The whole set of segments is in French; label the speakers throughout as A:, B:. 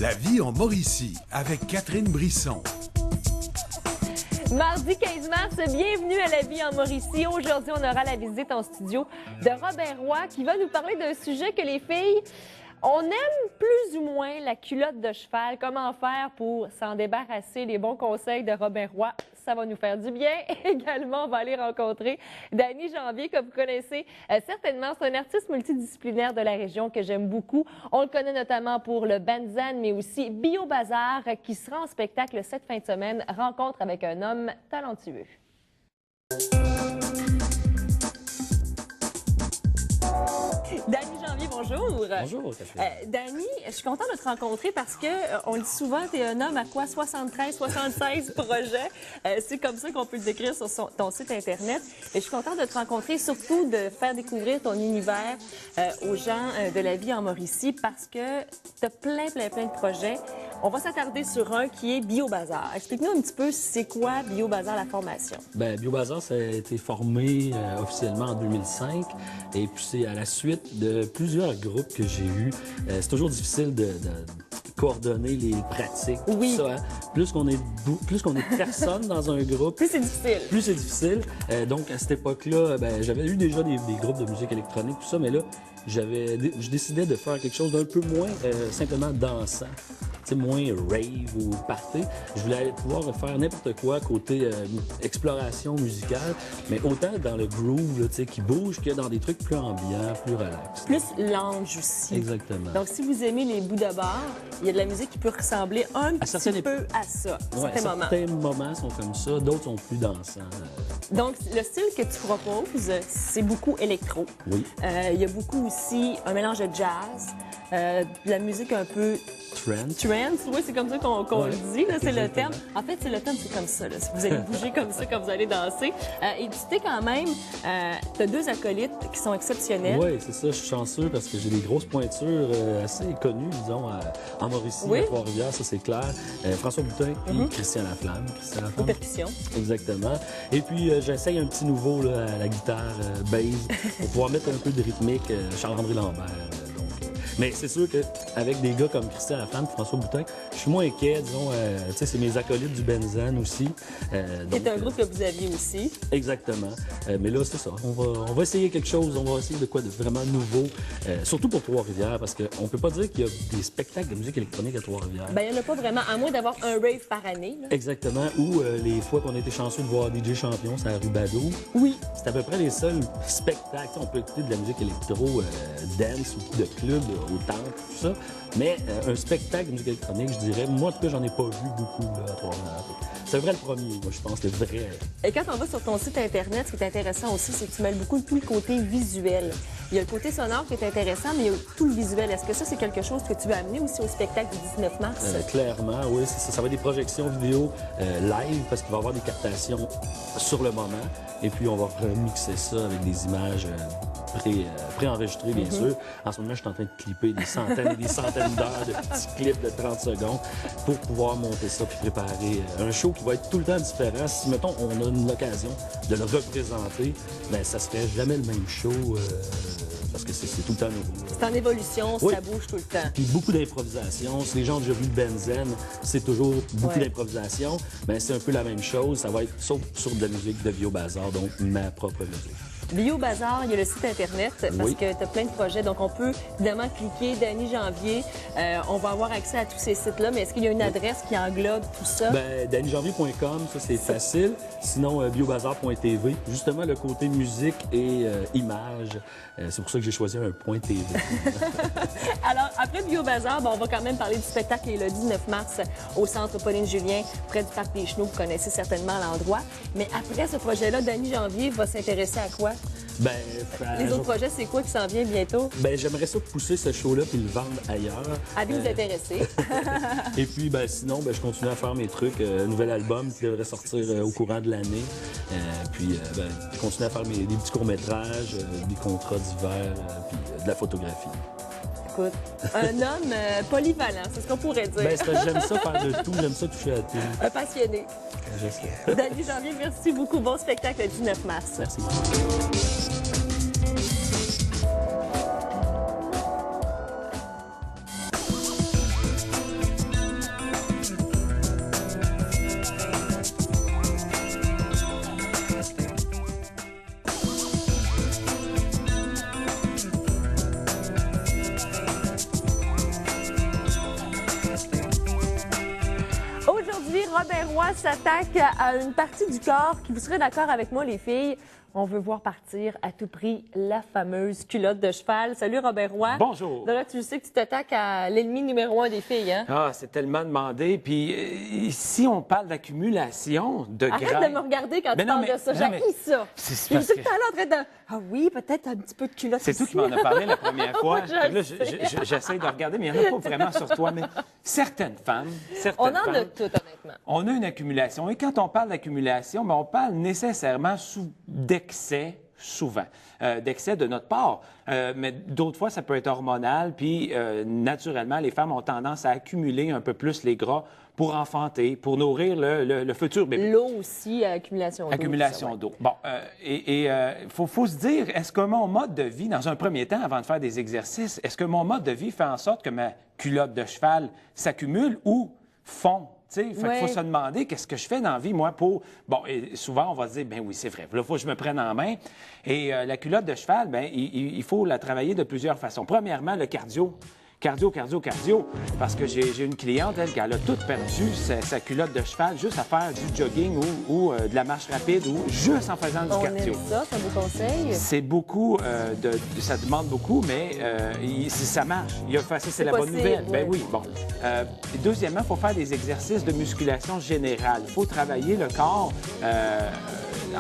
A: La vie en Mauricie avec Catherine Brisson.
B: Mardi 15 mars, bienvenue à La vie en Mauricie. Aujourd'hui, on aura la visite en studio de Robin Roy qui va nous parler d'un sujet que les filles, on aime plus ou moins la culotte de cheval. Comment faire pour s'en débarrasser? Les bons conseils de Robin Roy, ça va nous faire du bien. Également, on va aller rencontrer Danny Janvier, que vous connaissez certainement. C'est un artiste multidisciplinaire de la région que j'aime beaucoup. On le connaît notamment pour le Banzan, mais aussi Bio Bazar, qui sera en spectacle cette fin de semaine. Rencontre avec un homme talentueux. Danny Janvier, bonjour.
C: Bonjour, Catherine.
B: Danny, je suis contente de te rencontrer parce que on le dit souvent, tu es un homme à quoi? 73, 76 projets. C'est comme ça qu'on peut le décrire sur ton site Internet. Et je suis contente de te rencontrer, surtout de faire découvrir ton univers aux gens de la vie en Mauricie parce que tu as plein de projets. On va s'attarder sur un qui est Bio Bazar. Explique-nous un petit peu c'est quoi Bio Bazar, la formation.
C: Bien, Bio Bazar, ça a été formé officiellement en 2005 et puis c'est à la suite de plusieurs groupes que j'ai eus. C'est toujours difficile de coordonner les pratiques.
B: Oui.
C: Tout ça, hein? Plus qu'on est personne dans un groupe,
B: Plus c'est difficile.
C: Plus c'est difficile. Donc à cette époque-là, j'avais eu déjà des groupes de musique électronique, tout ça, mais là, je décidais de faire quelque chose d'un peu moins simplement dansant. C'est moins rave ou party. Je voulais pouvoir faire n'importe quoi côté exploration musicale, mais autant dans le groove là, qui bouge que dans des trucs plus ambiants, plus relax.
B: Plus lounge aussi.
C: Exactement.
B: Donc, si vous aimez les bouts de bar, il y a de la musique qui peut ressembler un petit peu à ça.
C: Certains moments sont comme ça, d'autres sont plus dansants.
B: Donc, le style que tu proposes, c'est beaucoup électro.
C: Oui.
B: Il y a beaucoup aussi un mélange de jazz, de la musique un peu... Trance, oui, c'est comme ça qu'on le dit, c'est le terme. En fait, c'est le terme, c'est comme ça. Là. Si vous allez bouger comme ça quand vous allez danser. Et tu sais quand même, tu as deux acolytes qui sont exceptionnels.
C: Oui, c'est ça. Je suis chanceux parce que j'ai des grosses pointures assez connues, disons, en Mauricie, à Trois-Rivières, ça c'est clair. François Boutin et Christian Laflamme.
B: Aux percussions.
C: Exactement. Et puis, j'essaye un petit nouveau là, à la guitare bass pour pouvoir mettre un peu de rythmique. Charles-André Lambert. Mais c'est sûr qu'avec des gars comme Christian Laflamme et François Boutin, je suis moins inquiet, disons, tu sais, c'est mes acolytes du Banzan aussi.
B: C'est un groupe que vous aviez aussi.
C: Exactement. Mais là, c'est ça. On va essayer quelque chose, on va essayer de quoi de vraiment nouveau, surtout pour Trois-Rivières, parce qu'on peut pas dire qu'il y a des spectacles de musique électronique à Trois-Rivières.
B: Bien, il n'y en a pas vraiment, à moins d'avoir un rave par année. Là.
C: Exactement. Ou les fois qu'on a été chanceux de voir DJ Champion, c'est à la rue Badeau.
B: Oui.
C: C'est à peu près les seuls spectacles. On peut écouter de la musique électro, dance ou de club, au temple, tout ça. Mais un spectacle de musique électronique, je dirais, moi, en tout cas, j'en ai pas vu beaucoup là, à Trois-Rivières. C'est vrai le premier, moi, je pense, le vrai.
B: Et quand on va sur ton site Internet, ce qui est intéressant aussi, c'est que tu mêles beaucoup tout le côté visuel. Il y a le côté sonore qui est intéressant, mais il y a tout le visuel. Est-ce que ça, c'est quelque chose que tu veux amener aussi au spectacle du 19 mars?
C: Clairement, oui. Ça va être des projections vidéo live parce qu'il va y avoir des captations sur le moment. Et puis, on va remixer ça avec des images préenregistrées, bien sûr. En ce moment, je suis en train de clipper des centaines et des centaines d'heures de petits clips de 30 secondes pour pouvoir monter ça puis préparer un show qui va être tout le temps différent. Si, mettons, on a l'occasion de le représenter, bien, ça serait jamais le même show parce que c'est tout le temps nouveau.
B: C'est en évolution,
C: oui.
B: Ça bouge tout le temps.
C: Puis beaucoup d'improvisation. Si les gens ont déjà vu le Banzan, c'est toujours beaucoup d'improvisation. Mais c'est un peu la même chose. Ça va être sauf sur de la musique de Bio Bazar, donc ma propre musique.
B: Bio Bazar, il y a le site Internet parce que tu as plein de projets. Donc, on peut évidemment cliquer Danny Janvier. On va avoir accès à tous ces sites-là. Mais est-ce qu'il y a une adresse qui englobe tout ça?
C: Bien, DannyJanvier.com, ça, c'est facile. Sinon, biobazar.tv. Justement, le côté musique et images. C'est pour ça que j'ai choisi un point .tv.
B: Alors, après Bio Bazar, on va quand même parler du spectacle le 19 mars au Centre Pauline-Julien, près du Parc des Chenaux. Vous connaissez certainement l'endroit. Mais après ce projet-là, Danny Janvier va s'intéresser à quoi? Les autres projets, c'est quoi qui s'en vient bientôt?
C: J'aimerais ça pousser ce show-là puis le vendre ailleurs.
B: Allez vous intéresser.
C: Et puis, sinon, je continue à faire mes trucs. Nouvel album qui devrait sortir au courant de l'année. Puis, continuer à faire des petits courts-métrages, des contrats divers, puis de la photographie.
B: Écoute, un homme polyvalent, c'est ce qu'on pourrait dire.
C: J'aime ça faire de tout, j'aime ça toucher à tout.
B: Un passionné.
C: Je sais.
B: Danny Janvier, merci beaucoup. Bon spectacle le 19 mars.
C: Merci.
B: Roberrois s'attaque à une partie du corps qui vous serait d'accord avec moi, les filles. On veut voir partir à tout prix la fameuse culotte de cheval. Salut Roberrois.
D: Bonjour.
B: Là, tu sais que tu t'attaques à l'ennemi numéro 1 des filles, hein?
D: Ah, c'est tellement demandé. Puis si on parle d'accumulation de
B: Arrête
D: grains...
B: de me regarder quand
D: Mais
B: tu
D: non,
B: parles
D: mais-
B: de ça.
D: non, mais-
B: J'haïs ça.
D: C'est
B: Puis
D: parce
B: tout le
D: que-
B: temps là en train de... Ah oui, peut-être un petit peu de culotte
D: C'est toi
B: ici.
D: qui m'en as parlé la première fois.
B: Oui, je
D: Fait que là,
B: sais.
D: j'essaie de regarder, mais il n'y en a pas vraiment sur toi. Mais certaines femmes,
B: On en a
D: femmes,
B: toutes, honnêtement.
D: on a une accumulation. Et quand on parle d'accumulation, ben, on parle nécessairement d'excès, souvent, d'excès de notre part. Mais d'autres fois, ça peut être hormonal. Puis, naturellement, les femmes ont tendance à accumuler un peu plus les gras pour enfanter, pour nourrir le futur bébé.
B: L'eau aussi, accumulation d'eau.
D: Accumulation
B: ça, ouais.
D: d'eau. Bon, faut se dire, est-ce que mon mode de vie, dans un premier temps, avant de faire des exercices, est-ce que mon mode de vie fait en sorte que ma culotte de cheval s'accumule ou fond? Il
B: Ouais.
D: faut se demander qu'est-ce que je fais dans la vie, moi, pour... Bon, et souvent, on va se dire, ben oui, c'est vrai. Là, il faut que je me prenne en main. Et la culotte de cheval, ben il faut la travailler de plusieurs façons. Premièrement, le cardio. Cardio. Parce que j'ai une cliente, elle, qui a tout perdu sa culotte de cheval juste à faire du jogging ou de la marche rapide ou juste en faisant du
B: On
D: cardio.
B: aime ça, c'est un beau conseil.
D: C'est beaucoup, ça demande beaucoup, mais ça marche. C'est la bonne
B: possible,
D: nouvelle. Ben
B: oui.
D: oui, bon. Deuxièmement, il faut faire des exercices de musculation générale. Il faut travailler le corps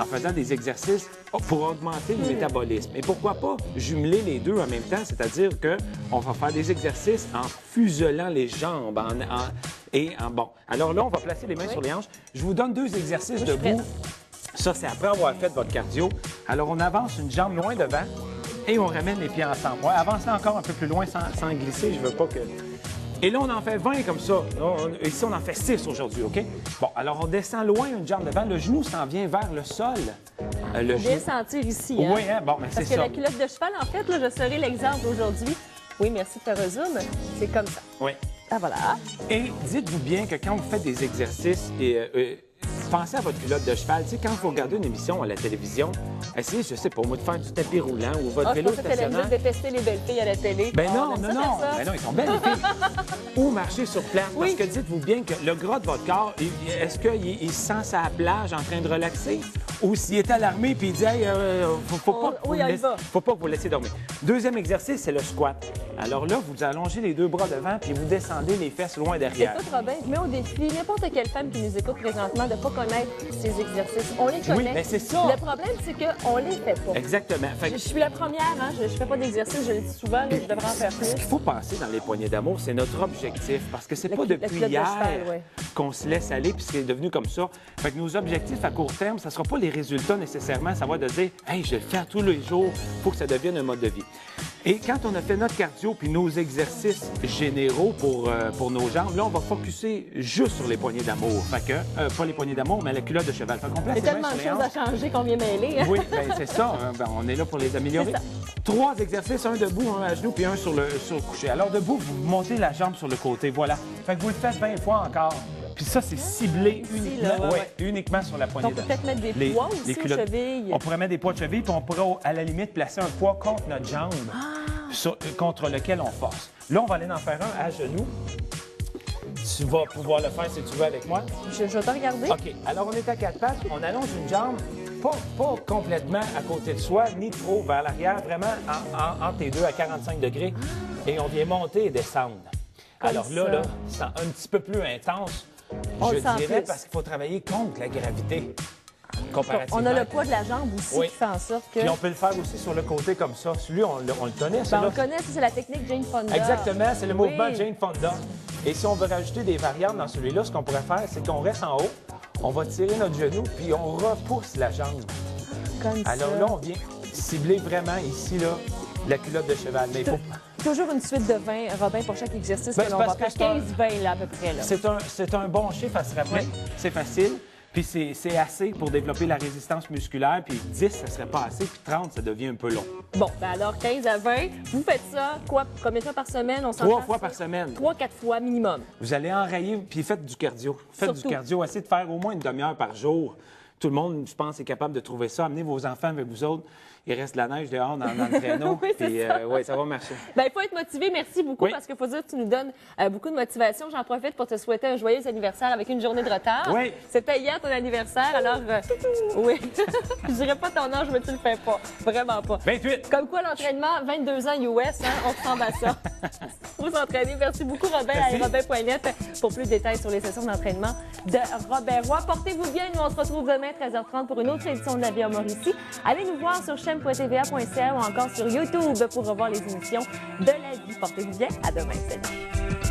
D: en faisant des exercices pour augmenter le métabolisme. Et pourquoi pas jumeler les deux en même temps, c'est-à-dire qu'on va faire des exercices en fusellant les jambes. Bon, alors là, on va placer les mains sur les hanches. Je vous donne 2 exercices
B: je suis
D: debout.
B: prête.
D: Ça, c'est après avoir fait votre cardio. Alors, on avance une jambe loin devant et on ramène les pieds ensemble. Ouais, avancez encore un peu plus loin sans glisser. Je veux pas que... Et là, on en fait 20 comme ça. Ici, on en fait 6 aujourd'hui, OK? Bon, alors on descend loin une jambe devant. Le genou s'en vient vers le sol. Le
B: Bien sentir ici, hein?
D: Oui, hein? Bon, mais c'est
B: Parce que
D: ça.
B: la culotte de cheval, en fait, là, je serai l'exemple aujourd'hui. Oui, merci de faire un zoom. C'est comme ça.
D: Oui.
B: Ah, voilà.
D: Et dites-vous bien que quand vous faites des exercices, pensez à votre culotte de cheval. Tu sais, quand vous regardez une émission à la télévision, essayez, je sais pas, moi, de faire du tapis roulant ou votre
B: Ah, je
D: vélo
B: pensais que t'allais me
D: stationnaire.
B: dire de détester les belles filles à la télé.
D: Ben
B: Ah,
D: non,
B: on aime
D: non,
B: ça,
D: non.
B: faire ça.
D: Ben non, ils sont belles, les filles. Ou marcher sur place.
B: Oui.
D: Parce que dites-vous bien que le gras de votre corps, est-ce qu'il se sent sa plage en train de relaxer? Ou s'il est alarmé puis il dit, hey, faut pas que vous
B: oui,
D: le
B: on y
D: laissiez-
B: va.
D: faut pas que vous le laissiez dormir. Deuxième exercice, c'est le squat. Alors là, vous allongez les 2 bras devant puis vous descendez les fesses loin derrière.
B: Écoute, Robin, je mets au défi n'importe quelle femme qui nous écoute présentement de ne pas connaître ces exercices. On les connaît.
D: Oui, mais c'est ça.
B: Le problème, c'est qu'on les fait pas.
D: Exactement. Fait
B: Je
D: que
B: suis la première, hein? Je fais pas d'exercice, je le dis souvent, là, je devrais en faire
D: ce
B: plus.
D: qu'il faut penser dans les poignées d'amour, c'est notre objectif. Parce que c'est
B: La
D: pas
B: la
D: depuis
B: culotte de
D: hier
B: cheval, ouais.
D: qu'on se laisse aller puis c'est devenu comme ça. Fait que nos objectifs à court terme, ça sera pas les résultats nécessairement. Ça va de dire, hey, je vais le faire tous les jours. Faut que ça devienne un mode de vie. Et quand on a fait notre cardio puis nos exercices généraux pour nos jambes, là, on va focusser juste sur les poignées d'amour. Fait que, pas les poignées d'amour, mais la culotte de cheval. Fait qu'on place
B: Il y a
D: les mains
B: tellement de
D: sur les
B: choses à
D: hanches.
B: changer qu'on vient mêler. Hein?
D: Oui, ben c'est ça. Ben, on est là pour les améliorer.
B: C'est ça.
D: 3 exercices, un debout, un à genoux, puis un sur le coucher. Alors, debout, vous montez la jambe sur le côté, voilà. Fait que vous le faites 20 fois encore. Puis ça, c'est ciblé uniquement,
B: là, ouais,
D: ouais, uniquement sur la poignée
B: On peut
D: d'amour.
B: peut-être mettre des poids aussi aux
D: culottes.
B: chevilles.
D: On pourrait mettre des poids de cheville, puis on pourrait, à la limite, placer un poids contre notre jambe, contre lequel on force. Là, on va aller en faire un à genoux. Tu vas pouvoir le faire si tu veux avec moi.
B: Je vais te regarder.
D: OK. Alors, on est à 4 pattes. On allonge une jambe, pas complètement à côté de soi, ni trop vers l'arrière, vraiment entre les deux à 45 degrés. Et on vient monter et descendre. Alors
B: Comme
D: là,
B: ça.
D: c'est un petit peu plus intense,
B: On
D: je
B: le sent
D: dirais,
B: plus.
D: parce qu'il faut travailler contre la gravité. Comparativement.
B: On a le poids de la jambe aussi
D: Oui.
B: qui fait en sorte que...
D: Puis on peut le faire aussi sur le côté comme ça. Celui, on le connaît,
B: Ben,
D: celui-là.
B: on le connaît, ça, c'est la technique Jane Fonda.
D: Exactement, c'est le
B: Oui.
D: mouvement Jane Fonda. Et si on veut rajouter des variantes dans celui-là, ce qu'on pourrait faire, c'est qu'on reste en haut, on va tirer notre genou, puis on repousse la jambe.
B: Comme
D: Alors
B: ça.
D: là, on vient cibler vraiment ici, là, la culotte de cheval. Mais il faut...
B: Toujours une suite de 20, Robin, pour chaque exercice.
D: Ben,
B: que
D: c'est
B: l'on va
D: parce que
B: faire
D: c'est un-
B: 15-20 là, à peu près. Là.
D: C'est un bon chiffre à se rappeler.
B: Oui.
D: C'est facile. Puis c'est assez pour développer la résistance musculaire. Puis 10, ça serait pas assez. Puis 30, ça devient un peu long.
B: Bon, ben alors 15 à 20, vous faites ça, quoi, combien de fois par semaine? On
D: 3 fois par semaine.
B: 3-4 fois minimum.
D: Vous allez enrayer, puis faites du cardio. Faites
B: Surtout.
D: du cardio. Essayez de faire au moins une demi-heure par jour. Tout le monde, je pense, est capable de trouver ça. Amenez vos enfants avec vous autres. il reste de la neige dehors dans le traîneau.
B: Oui, c'est
D: Puis, ouais, ça va marcher.
B: Bien, il faut être motivé. Merci beaucoup
D: Oui.
B: parce qu'il faut dire que tu nous donnes beaucoup de motivation. J'en profite pour te souhaiter un joyeux anniversaire avec une journée de retard.
D: Oui.
B: C'était hier ton anniversaire, alors oui. Je dirais pas ton âge, mais tu le fais pas. Vraiment pas.
D: 28.
B: Comme quoi, l'entraînement, 22 ans US, hein, on ressemble à ça. Faut s'entraîner. Merci beaucoup, Robin,
D: Merci.
B: à robin.net pour plus de détails sur les sessions d'entraînement de Robert Roy. Portez-vous bien. Nous, on se retrouve demain, 13h30, pour une autre édition de La vie en Mauricie. Allez nous voir sur chaîne.tva.ca ou encore sur YouTube pour revoir les émissions de La vie. Portez-vous bien. À demain. Salut.